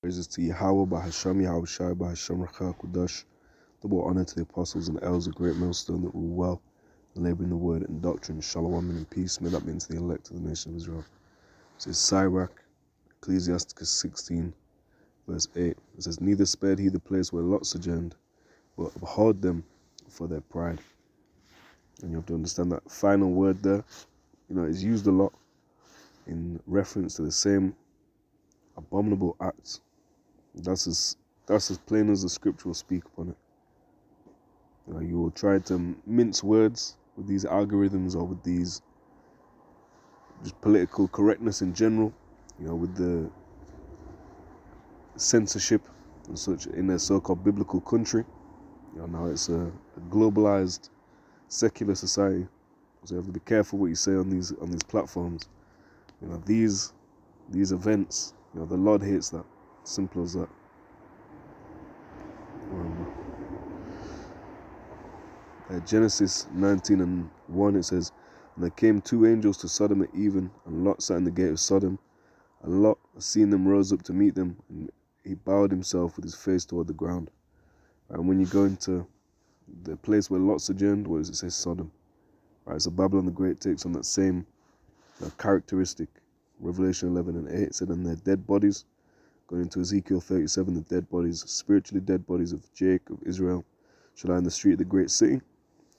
Praises to Yahweh, Bahasham, Yahushai, Bahasham, Rakha, Kudash. Double honor to the apostles and the elders, a great millstone that rule well, and labor in the word and doctrine, shalom and peace. May that be unto the elect of the nation of Israel. It says, Sirach, Ecclesiasticus 16, verse 8. It says, neither spared he the place where Lot sojourned, but abhorred them for their pride. And you have to understand that final word there, is used a lot in reference to the same abominable acts. That's as plain as the scripture will speak upon it. You will try to mince words with these algorithms or with these just political correctness in general, with the censorship and such in a so-called biblical country. Now it's a globalized secular society, so you have to be careful what you say on these platforms. These events, the Lord hates that. Simple as that. Genesis 19:1, it says, and there came two angels to Sodom at even, and Lot sat in the gate of Sodom. And Lot, seeing them, rose up to meet them, and he bowed himself with his face toward the ground. And when you go into the place where Lot sojourned, what does it say? Sodom. Right, so Babylon the Great takes on that same characteristic. Revelation 11:8 said, and their dead bodies, going into Ezekiel 37, the dead bodies, spiritually dead bodies of Jacob, of Israel, shall lie in the street of the great city.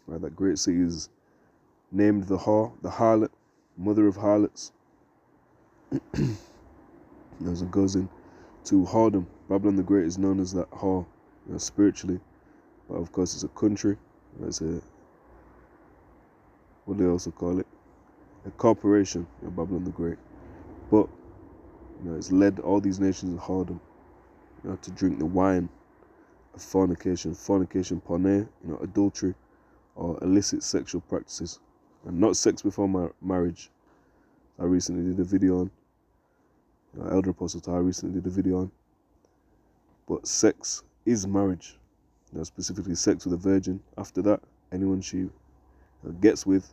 Right, that great city is named the harlot, mother of harlots. As it goes in to whoredom, Babylon the Great is known as that whore, spiritually, but of course it's a country. It's a, what do they also call it? A corporation, Babylon the Great. But it's led all these nations of whoredom, to drink the wine of fornication, porne, adultery, or illicit sexual practices, and not sex before marriage. I recently did a video on, Elder Apostle Ty recently did a video on, but sex is marriage, specifically sex with a virgin. After that, anyone she gets with,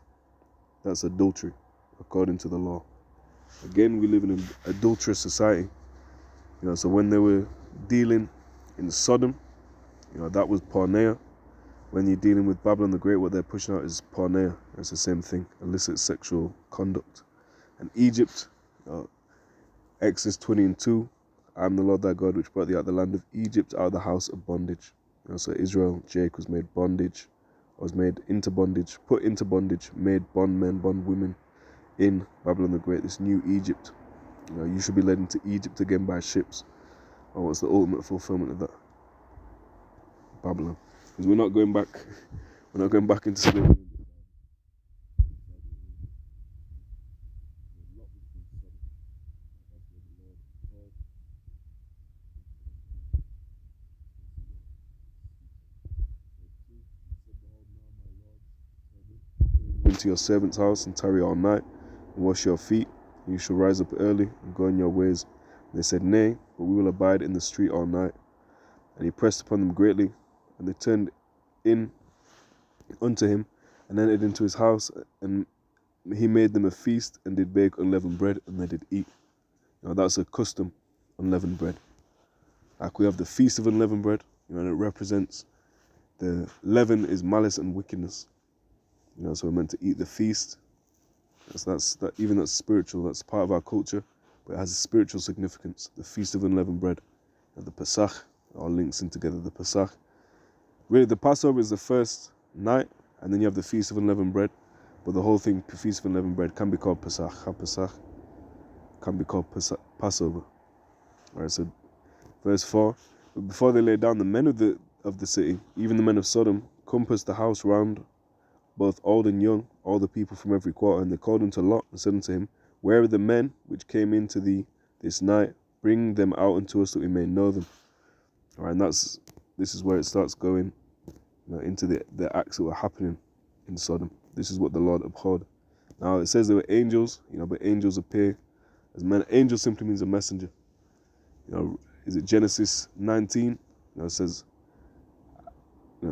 that's adultery, according to the law. Again, we live in an adulterous society, so when they were dealing in Sodom, that was porneia. When you're dealing with Babylon the Great, what they're pushing out is porneia. It's the same thing, illicit sexual conduct. And Egypt, Exodus 20:2, I am the Lord thy God, which brought thee out of the land of Egypt, out of the house of bondage. So Israel, Jacob was made bondage, put into bondage, made bondmen, bondwomen in Babylon the Great, this new Egypt. You should be led into Egypt again by ships. And what's the ultimate fulfillment of that? Babylon. Because we're not going back into slavery. Into your servant's house and tarry all night and wash your feet. You shall rise up early and go on your ways. And they said, nay, but we will abide in the street all night. And he pressed upon them greatly, and they turned in unto him and entered into his house, and he made them a feast and did bake unleavened bread, and they did eat. Now that's a custom, unleavened bread. Like we have the feast of unleavened bread, and it represents the leaven is malice and wickedness. So we're meant to eat the feast. That's spiritual. That's part of our culture, but it has a spiritual significance. The feast of unleavened bread, and the Pesach, all links in together. The Pesach, really, the Passover is the first night, and then you have the feast of unleavened bread. But the whole thing, feast of unleavened bread, can be called Pesach. Pesach can be called Passover. All right. So, verse 4: before they lay down, the men of the city, even the men of Sodom, compassed the house round, both old and young, all the people from every quarter. And they called unto Lot and said unto him, where are the men which came into thee this night? Bring them out unto us that we may know them. All right, and this is where it starts going into the acts that were happening in Sodom. This is what the Lord abhorred. Now it says there were angels, but angels appear as men. Angel simply means a messenger. Is it Genesis 19? It says,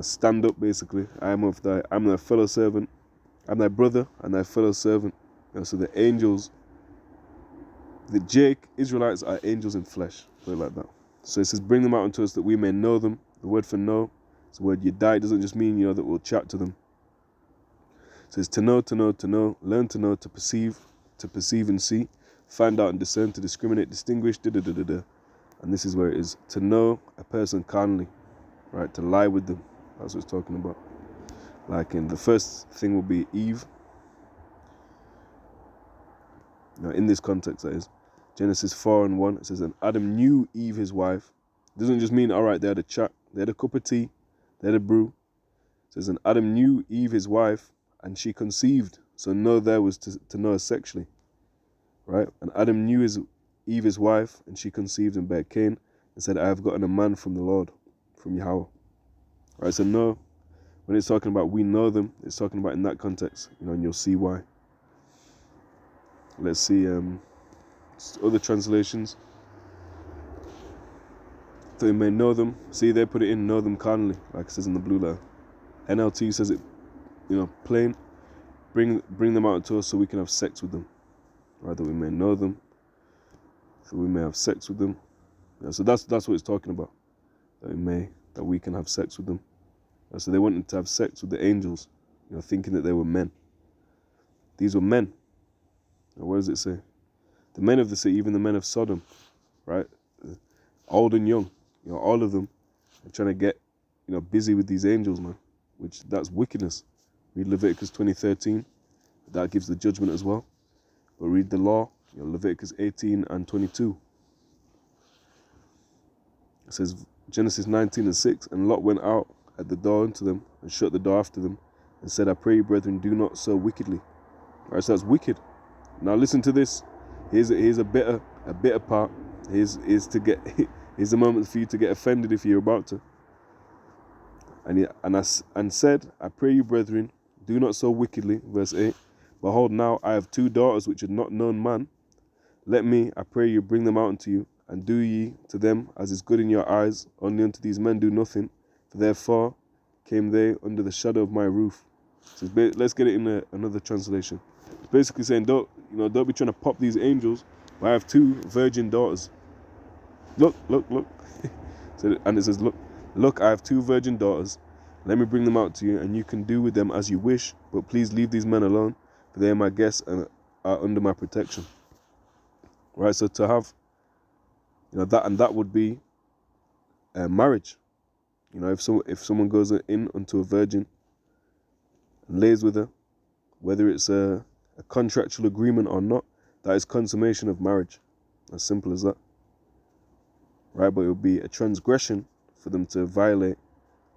stand up, basically. I'm thy fellow servant. I'm thy brother and thy fellow servant. So the angels, the Israelites are angels in flesh. Put it like that. So it says, bring them out unto us that we may know them. The word for know, it's the word yadai. It doesn't just mean, that we'll chat to them. It says to know, learn to know, to perceive and see, find out and discern, to discriminate, distinguish, And this is where it is, to know a person carnally, right? To lie with them. That's what it's talking about. Like in the first thing will be Eve. In this context, that is. Genesis 4:1, it says, and Adam knew Eve, his wife. It doesn't just mean, all right, they had a chat, they had a cup of tea, they had a brew. It says, and Adam knew Eve, his wife, and she conceived. So know there was to know her sexually, right? And Adam knew Eve, his wife, and she conceived and bare Cain, and said, I have gotten a man from the Lord, from Yahweh. Right, so know, when it's talking about we know them, it's talking about in that context, and you'll see why. Let's see other translations. So you may know them. See, they put it in, know them carnally, like it says in the blue letter. NLT says it, plain. Bring them out to us so we can have sex with them. Right, that we may know them, so we may have sex with them. So that's what it's talking about. That we can have sex with them. So they wanted to have sex with the angels, thinking that they were men. These were men. Now, what does it say? The men of the city, even the men of Sodom, right? Old and young, all of them are trying to get, busy with these angels, man. That's wickedness. Read Leviticus 20:13. That gives the judgment as well. But read the law, Leviticus 18 and 22. It says Genesis 19:6, and Lot went out at the door unto them and shut the door after them and said, I pray you, brethren, do not so wickedly. All right, so that's wicked. Now listen to this. Here's a bitter part. Here's a moment for you to get offended if you're about to. And said, I pray you, brethren, do not so wickedly. Verse 8. Behold, now I have 2 daughters which had not known man. Let me, I pray you, bring them out unto you, and do ye to them as is good in your eyes. Only unto these men do nothing, for therefore came they under the shadow of my roof. So let's get it in another translation. It's basically saying, don't be trying to pop these angels. But I have 2 virgin daughters. Look. And it says, look, I have 2 virgin daughters. Let me bring them out to you, and you can do with them as you wish. But please leave these men alone, for they are my guests and are under my protection. Right, so to have, that would be marriage. If someone goes in unto a virgin and lays with her, whether it's a contractual agreement or not, that is consummation of marriage. As simple as that. Right, but it would be a transgression for them to violate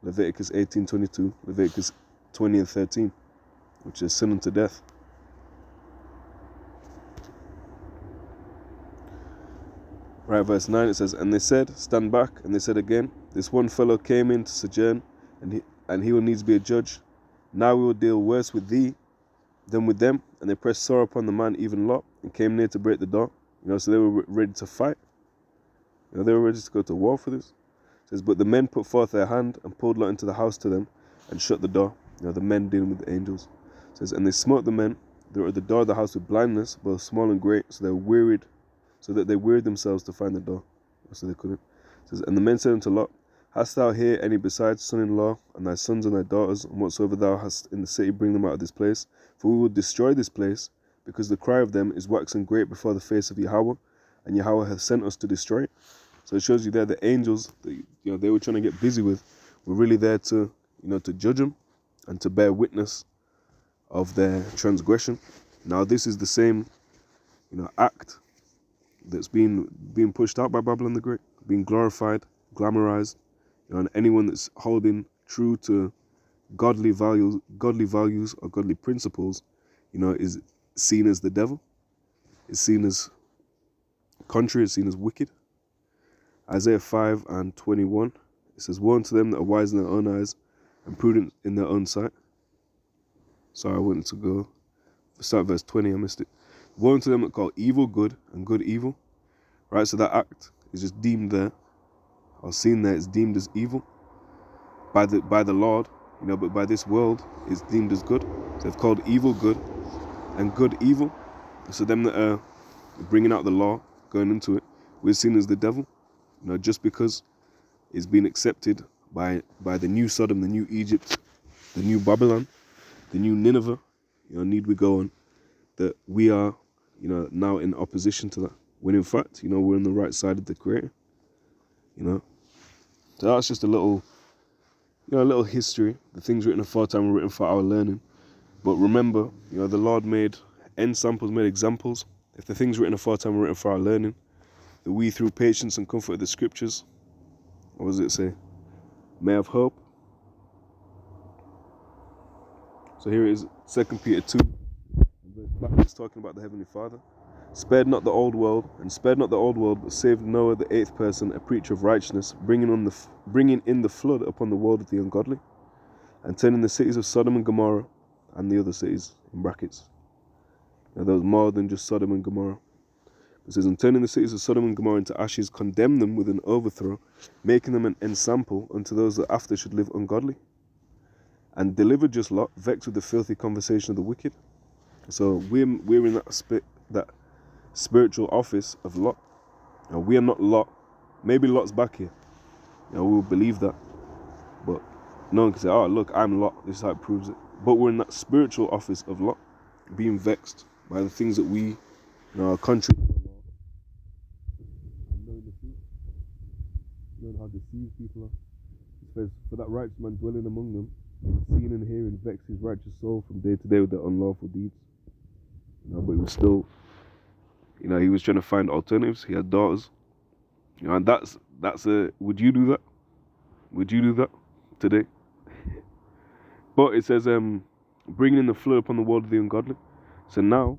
Leviticus 18:22, Leviticus 20:13, which is sin unto death. Right, verse 9, it says, and they said, stand back, and they said again, this one fellow came in to sojourn, and he will needs be a judge. Now we will deal worse with thee than with them. And they pressed sore upon the man, even Lot, and came near to break the door. So they were ready to fight. They were ready to go to war for this. It says, but the men put forth their hand and pulled Lot into the house to them and shut the door. The men dealing with the angels. It says, and they smote the men that were at the door of the house with blindness, both small and great, so that they wearied themselves to find the door, so they couldn't. It says, and the men said unto Lot, hast thou here any besides son-in-law, and thy sons and thy daughters, and whatsoever thou hast in the city, bring them out of this place, for we will destroy this place, because the cry of them is waxen great before the face of Yahweh, and Yahweh hath sent us to destroy it. So it shows you there the angels that they were trying to get busy with were really there to to judge them and to bear witness of their transgression. Now this is the same act that's being pushed out by Babylon the Great, being glorified, glamorized, and anyone that's holding true to godly values or godly principles, is seen as the devil, is seen as contrary, is seen as wicked. Isaiah 5:21, it says, woe unto them that are wise in their own eyes and prudent in their own sight. Sorry, I wanted to go start verse 20, I missed it. Woe unto them that call evil good and good evil. Right, so that act is just deemed there, or seen there, it's deemed as evil by the Lord, but by this world it's deemed as good. So they've called evil good and good evil. So them that are bringing out the law, going into it, we're seen as the devil. just because it's been accepted by the new Sodom, the new Egypt, the new Babylon, the new Nineveh, need we go on, that we are, now in opposition to that. When in fact, we're on the right side of the Creator. So that's just a little history. The things written aforetime were written for our learning. But remember, the Lord made ensamples, made examples. If the things written aforetime were written for our learning, that we through patience and comfort of the scriptures, what does it say? May have hope. So here it is, 2 Peter 2. It's talking about the Heavenly Father. Spared not the old world, but saved Noah, the eighth person, a preacher of righteousness, bringing in the flood upon the world of the ungodly, and turning the cities of Sodom and Gomorrah, and the other cities, in brackets. Now there was more than just Sodom and Gomorrah. It says, and turning the cities of Sodom and Gomorrah into ashes, condemned them with an overthrow, making them an ensample unto those that after should live ungodly, and delivered just Lot, vexed with the filthy conversation of the wicked. So we're in that spiritual office of Lot. Now, we are not Lot. Maybe Lot's back here. We'll believe that. But no one can say, oh, look, I'm Lot. This is how it proves it. But we're in that spiritual office of Lot, being vexed by the things that we, are contrary to the law, and knowing the truth, knowing how deceived people are. It says, for that righteous man dwelling among them, and seeing and hearing vex his righteous soul from day to day with their unlawful deeds. But he was still, he was trying to find alternatives. He had daughters, and that's a. Would you do that? Would you do that today? But it says, bringing in the flood upon the world of the ungodly. So now,